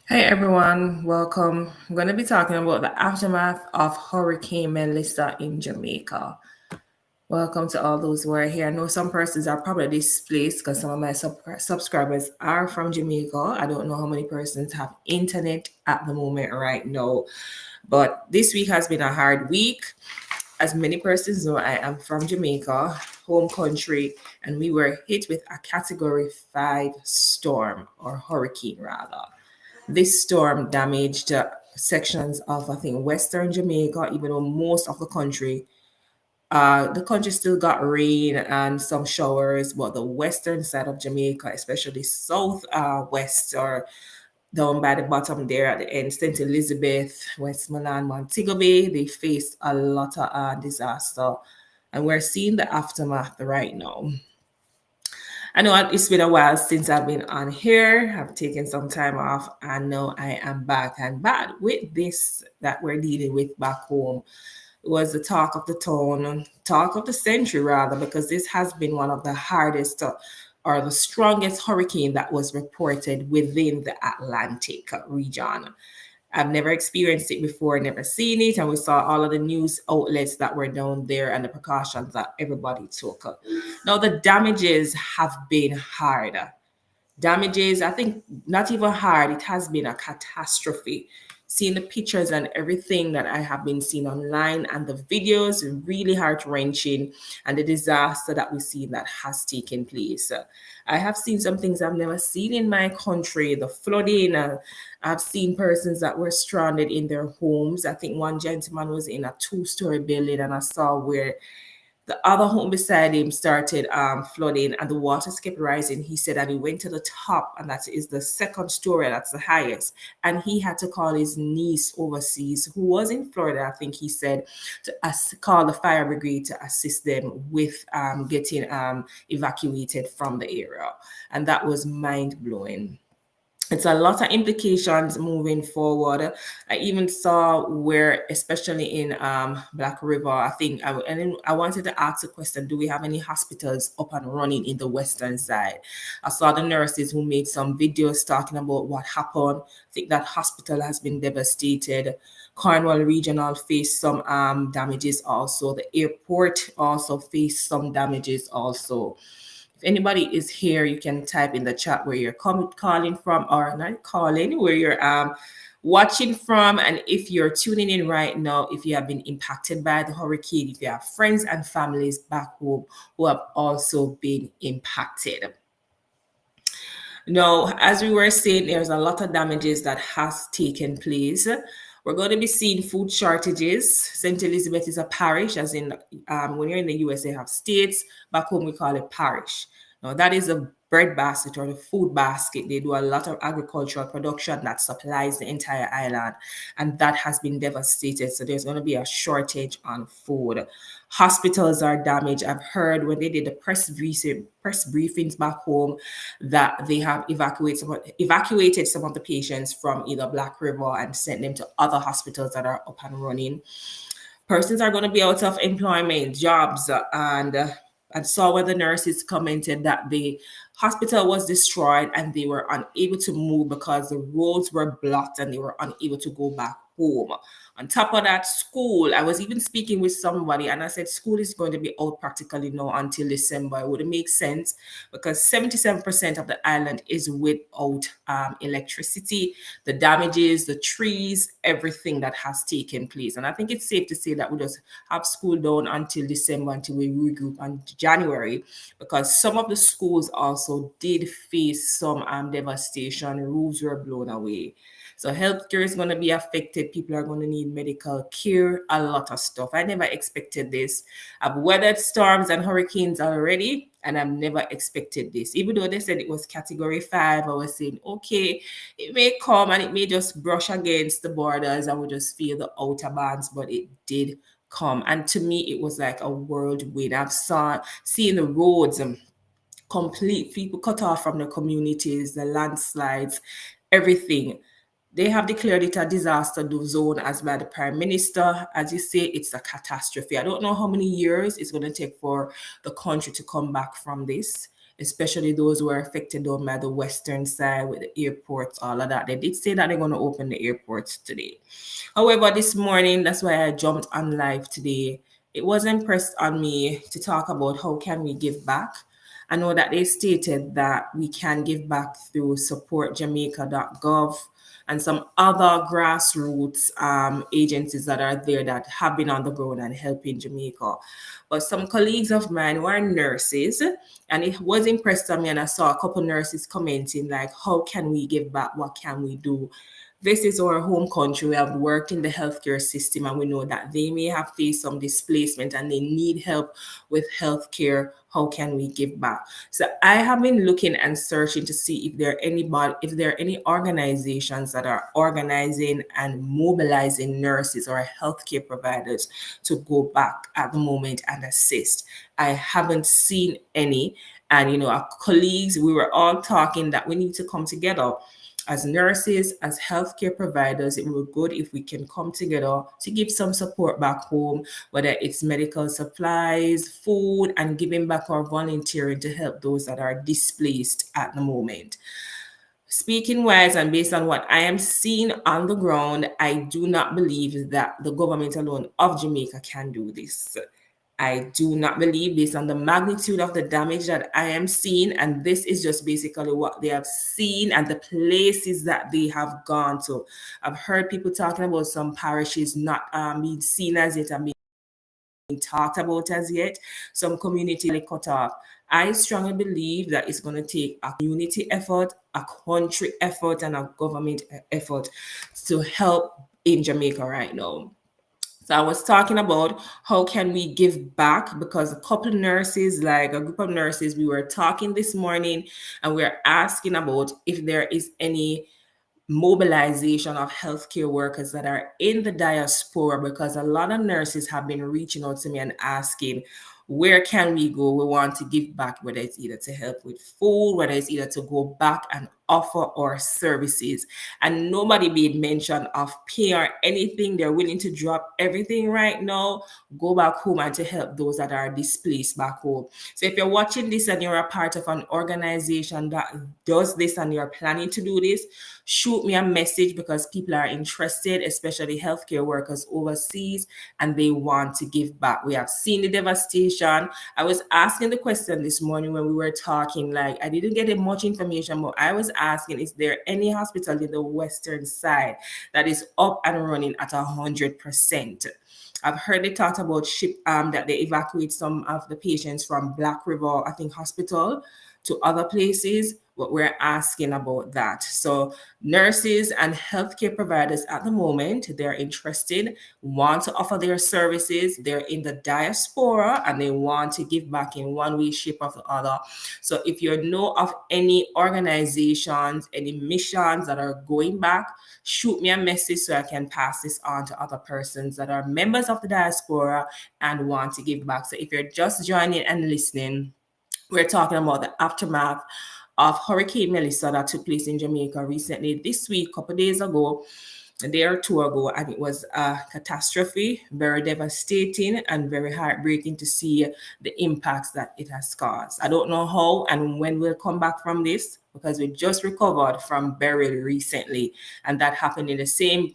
Hey everyone, welcome. I'm going to be talking about the aftermath of Hurricane Melissa in Jamaica. Welcome to all those who are here. I know some persons are probably displaced because some of my subscribers are from Jamaica. I don't know how many persons have internet at the moment right now, but this week has been a hard week. As many persons know, I am from Jamaica, home country, and we were hit with a Category 5 storm, or hurricane rather. This storm damaged sections of, I think, Western Jamaica, even though most of the country still got rain and some showers, but the western side of Jamaica, especially south west or down by the bottom there at the end, St. Elizabeth, Westmoreland, Montego Bay, they faced a lot of disaster. And we're seeing the aftermath right now. I know it's been a while since I've been on here. I've taken some time off, and now I am back and back with this that we're dealing with back home. It was the talk of the town, talk of the century rather, because this has been one of the hardest or the strongest hurricane that was reported within the Atlantic region. I've never experienced it before, never seen it, and we saw all of the news outlets that were down there and the precautions that everybody took. Now, the damages have been hard. Damages, I think, not even hard, it has been a catastrophe. Seeing the pictures and everything that I have been seeing online and the videos, really heart wrenching, and the disaster that we see that has taken place. I have seen some things I've never seen in my country, the flooding. I've seen persons that were stranded in their homes. I think one gentleman was in a two-story building, and I saw where the other home beside him started flooding and the waters kept rising. He said that he went to the top, and that is the second story, that's the highest. And he had to call his niece overseas, who was in Florida, I think he said, to call the fire brigade to assist them with getting evacuated from the area. And that was mind blowing. It's a lot of implications moving forward. I even saw where, especially in Black River, I think, and then I wanted to ask a question: do we have any hospitals up and running in the western side? I saw the nurses who made some videos talking about what happened. I think that hospital has been devastated. Cornwall Regional faced some damages also. The airport also faced some damages also. If anybody is here, you can type in the chat where you're calling from, or not calling, where you're watching from, and if you're tuning in right now, if you have been impacted by the hurricane, if you have friends and families back home who have also been impacted. Now, as we were saying, there's a lot of damages that has taken place. We're going to be seeing food shortages. St. Elizabeth is a parish, as in when you're in the US, they have states. Back home, we call it parish. Now, that is a bread basket or the food basket. They do a lot of agricultural production that supplies the entire island, and that has been devastated. So there's going to be a shortage on food. Hospitals are damaged. I've heard when they did the press briefings back home that they have evacuated some of the patients from either Black River and sent them to other hospitals that are up and running. Persons are going to be out of employment, jobs, and I saw where the nurses commented that the hospital was destroyed and they were unable to move because the roads were blocked and they were unable to go back home. On top of that, school, I was even speaking with somebody and I said, school is going to be out practically now until December. It would make sense because 77% of the island is without electricity, the damages, the trees, everything that has taken place. And I think it's safe to say that we just have school down until December, until we regroup on January, because some of the schools also did face some devastation. Roofs were blown away. So healthcare is going to be affected. People are going to need medical care, a lot of stuff. I never expected this. I've weathered storms and hurricanes already, and I've never expected this. Even though they said it was Category 5, I was saying, okay, it may come and it may just brush against the borders and we just feel the outer bands, but it did come. And to me, it was like a whirlwind. I've seen the roads complete, people cut off from the communities, the landslides, everything. They have declared it a disaster zone as by the Prime Minister. As you say, it's a catastrophe. I don't know how many years it's going to take for the country to come back from this. especially those who are affected down by the western side with the airports, all of that. They did say that they're going to open the airports today. However, this morning, that's why I jumped on live today. It was impressed on me to talk about how can we give back. I know that they stated that we can give back through supportJamaica.gov and some other grassroots agencies that are there that have been on the ground and helping Jamaica. But some colleagues of mine were nurses, and it was impressed on me, and I saw a couple nurses commenting like, how can we give back? What can we do? This is our home country. We have worked in the healthcare system, and we know that they may have faced some displacement and they need help with healthcare. How can we give back? So I have been looking and searching to see if there are any organizations that are organizing and mobilizing nurses or healthcare providers to go back at the moment and assist. I haven't seen any. And our colleagues, we were all talking that we need to come together as nurses, as healthcare providers. It would be good if we can come together to give some support back home, whether it's medical supplies, food, and giving back or volunteering to help those that are displaced at the moment. Speaking wise and based on what I am seeing on the ground, I do not believe that the government alone of Jamaica can do this. I do not believe, based on the magnitude of the damage that I am seeing, and this is just basically what they have seen and the places that they have gone to. I've heard people talking about some parishes not being seen as yet and being talked about as yet, some community cut off. I strongly believe that it's going to take a community effort, a country effort, and a government effort to help in Jamaica right now. So I was talking about how can we give back, because a couple of nurses, like a group of nurses, we were talking this morning and we are asking about if there is any mobilization of healthcare workers that are in the diaspora, because a lot of nurses have been reaching out to me and asking, where can we go? We want to give back, whether it's either to help with food, whether it's either to go back and offer our services. And nobody made mention of pay or anything. They're willing to drop everything right now, go back home, and to help those that are displaced back home. So if you're watching this and you're a part of an organization that does this and you're planning to do this, shoot me a message, because people are interested, especially healthcare workers overseas, and they want to give back. We have seen the devastation. I was asking the question this morning when we were talking, like I didn't get much information, but I was asking, is there any hospital in the western side that is up and running at 100%? I've heard they talked about that they evacuate some of the patients from Black River, I think, hospital to other places, but we're asking about that. So nurses and healthcare providers at the moment, they're interested, want to offer their services. They're in the diaspora and they want to give back in one way, shape, or the other. So if you know of any organizations, any missions that are going back, shoot me a message so I can pass this on to other persons that are members of the diaspora and want to give back. So if you're just joining and listening, we're talking about the aftermath of Hurricane Meliss that took place in Jamaica recently, this week, a couple days ago, a day or two ago, and it was a catastrophe, very devastating and very heartbreaking to see the impacts that it has caused. I don't know how and when we'll come back from this, because we just recovered from Beryl recently, and that happened in the same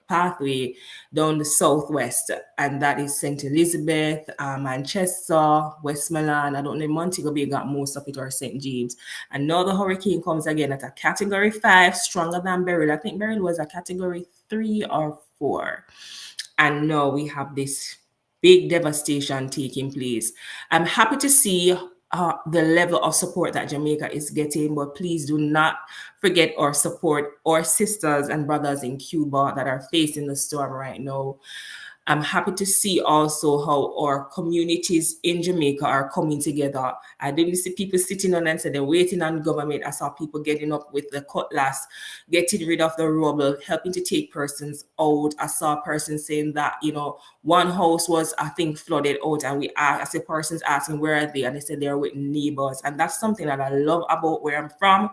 pathway down the southwest, and that is St. Elizabeth, Manchester, Westmoreland. I don't know, Montego Bay got most of it, or St. James. And now the hurricane comes again at a category 5, stronger than Beryl. I think Beryl was a category 3 or 4. And now we have this big devastation taking place. I'm happy to see the level of support that Jamaica is getting, but please do not forget or support our sisters and brothers in Cuba that are facing the storm right now. I'm happy to see also how our communities in Jamaica are coming together. I didn't see people sitting on and saying they're waiting on government. I saw people getting up with the cutlass, getting rid of the rubble, helping to take persons out. I saw a person saying that, one house was, I think, flooded out, and I see persons asking where are they, and they said they're with neighbors. And that's something that I love about where I'm from,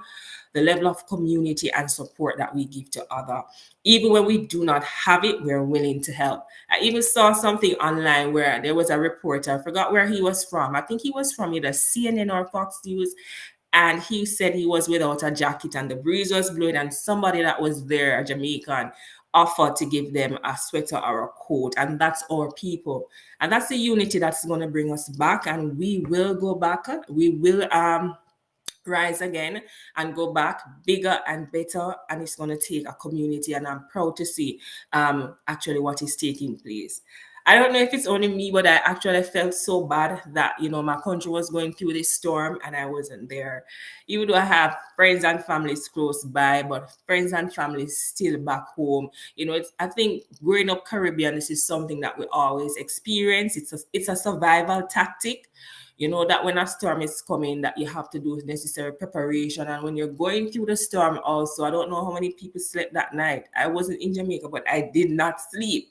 the level of community and support that we give to other. Even when we do not have it, we're willing to help. I even saw something online where there was a reporter, I forgot where he was from. I think he was from either CNN or Fox News. And he said he was without a jacket and the breeze was blowing, and somebody that was there, a Jamaican, offered to give them a sweater or a coat. And that's our people. And that's the unity that's going to bring us back. And we will go back. We will rise again and go back bigger and better, and it's going to take a community, and I'm proud to see actually what is taking place. I don't know if it's only me, but I actually felt so bad that my country was going through this storm and I wasn't there. Even though I have friends and families close by, but friends and families still back home. I think growing up Caribbean, this is something that we always experience. It's a survival tactic. That when a storm is coming, that you have to do necessary preparation. And when you're going through the storm also, I don't know how many people slept that night. I wasn't in Jamaica, but I did not sleep.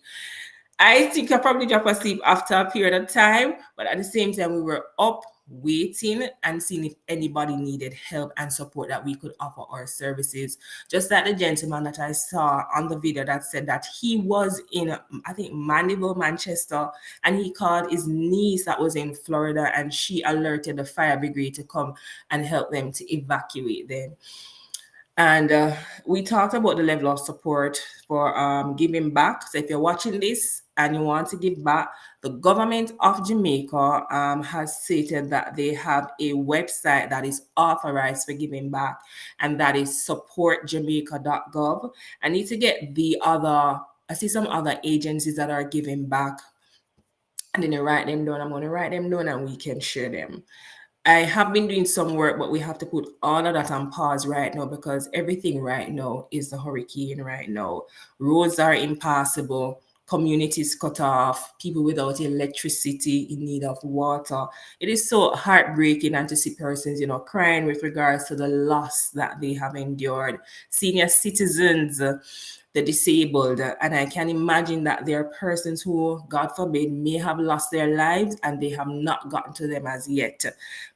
I think I probably dropped asleep after a period of time, but at the same time, we were up waiting and seeing if anybody needed help and support that we could offer our services. Just like the gentleman that I saw on the video that said that he was in, I think, Mandeville, Manchester, and he called his niece that was in Florida, and she alerted the fire brigade to come and help them to evacuate them. And we talked about the level of support for giving back. So if you're watching this and you want to give back, the government of Jamaica has stated that they have a website that is authorized for giving back, and that is supportJamaica.gov. I need to get I see some other agencies that are giving back, and then I write them down. I'm going to write them down and we can share them. I have been doing some work, but we have to put all of that on pause right now because everything right now is the hurricane right now. Roads are impassable, communities cut off, people without electricity, in need of water. It is so heartbreaking, and to see persons, crying with regards to the loss that they have endured. Senior citizens, the disabled, and I can imagine that there are persons who, God forbid, may have lost their lives and they have not gotten to them as yet.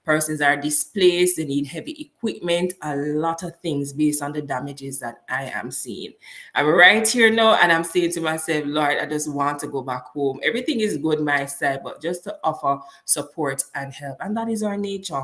Persons are displaced, they need heavy equipment, a lot of things based on the damages that I am seeing. I'm right here now and I'm saying to myself, Lord, I just want to go back home. Everything is good my side, but just to offer support and help. And that is our nature.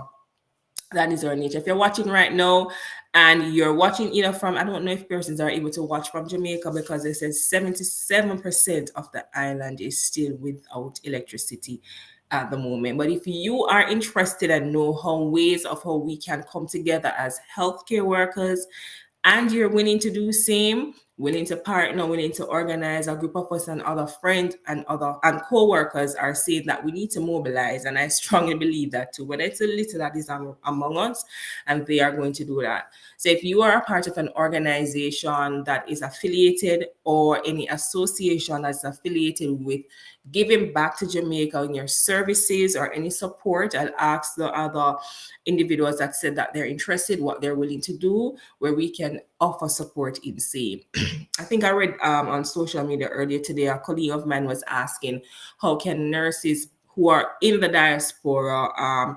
That is our nature. If you're watching right now and you're watching either from, I don't know if persons are able to watch from Jamaica, because it says 77% of the island is still without electricity at the moment. But if you are interested and know ways of how we can come together as healthcare workers, and you're willing to do same, willing to partner, willing to organize, a group of us and other friends and co-workers are saying that we need to mobilize. And I strongly believe that too, but it's a little that is among us, and they are going to do that. So if you are a part of an organization that is affiliated, or any association that's affiliated with giving back to Jamaica in your services or any support, I'll ask the other individuals that said that they're interested, what they're willing to do, where we can offer support in same. I think I read on social media earlier today, a colleague of mine was asking, how can nurses who are in the diaspora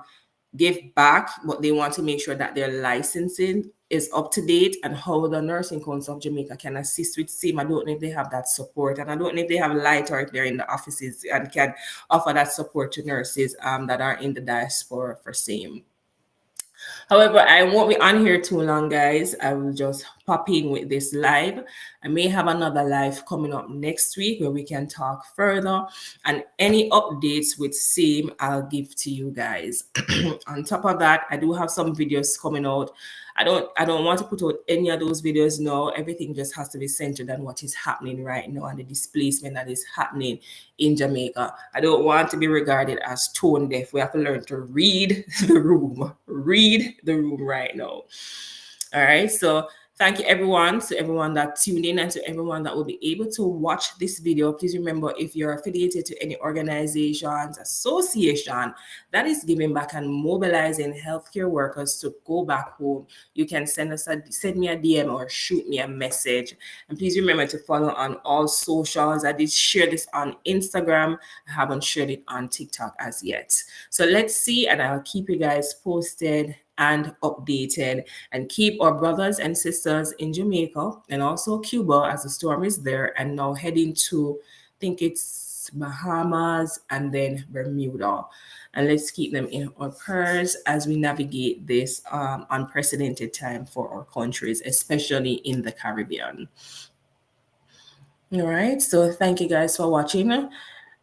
give back, but they want to make sure that their licensing is up to date, and how the Nursing Council of Jamaica can assist with same. I don't know if they have that support, and I don't know if they have light, or if they're in the offices and can offer that support to nurses that are in the diaspora for same. However, I won't be on here too long, guys. I will just pop in with this live. I may have another live coming up next week where we can talk further, and any updates with same I'll give to you guys. On top of that, I do have some videos coming out. I don't want to put out any of those videos now. Everything just has to be centered on what is happening right now and the displacement that is happening in Jamaica. I don't want to be regarded as tone deaf. We have to learn to read the room. Read the room right now. All right. So thank you, everyone, to everyone that tuned in, and to everyone that will be able to watch this video. Please remember, if you're affiliated to any organizations, association that is giving back and mobilizing healthcare workers to go back home, you can send me a DM or shoot me a message. And please remember to follow on all socials. I did share this on Instagram. I haven't shared it on TikTok as yet. So let's see, and I'll keep you guys posted and updated, and keep our brothers and sisters in Jamaica and also Cuba, as the storm is there and now heading to, I think it's Bahamas and then Bermuda. And let's keep them in our prayers as we navigate this unprecedented time for our countries, especially in the Caribbean. All right, so thank you guys for watching,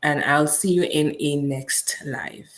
and I'll see you in a next live.